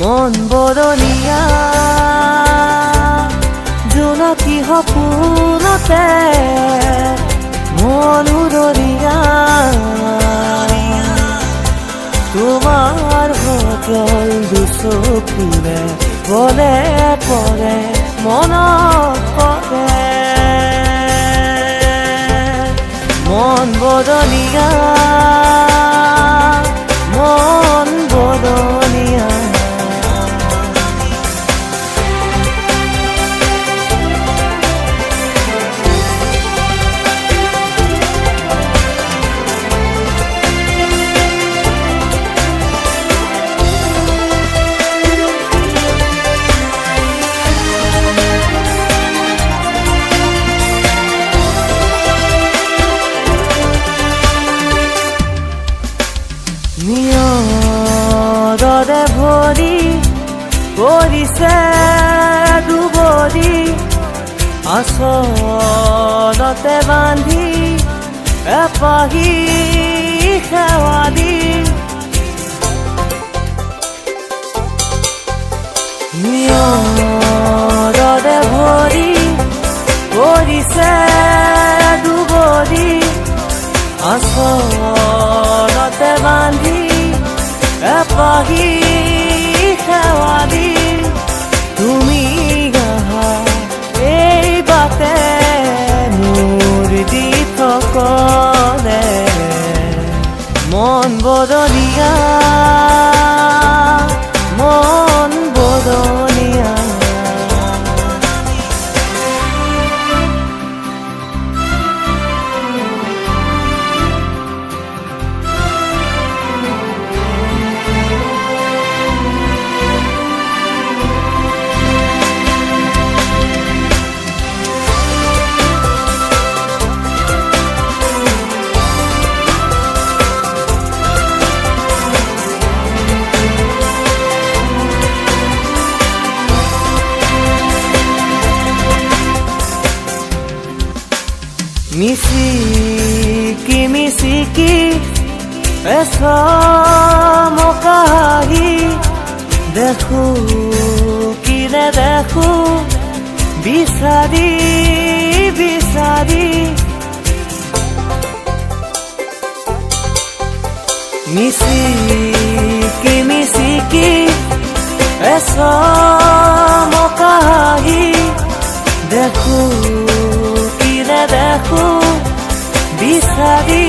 মন বৰণীয়া জোনাকী সপোনতে মন উৰণীয়া তোমাৰ সজল দুচকুৰে পলে পলে মনত পৰে মন বৰণীয়া মন বৰণীয়া নিয়ৰৰে ভৰি পৰিছে দুবৰি আচলতে বান্ধি এপাহি সেৱাদি নিয়ৰৰে ভৰি পৰিছে দুবৰি আচলতে বান্ধি এপাহি সেৱাদি তুমি আহা এই বাটে মোৰ দি থকলে মন বৰণীয়া মন বৰণীয়া মিচিকি মিচিকি এসমকাহি দেখো কি নেদেখো বিচাৰি বিচাৰি মিচিকি মিচিকি এসমকাহি দেখো কি নেদেখো বিচাৰি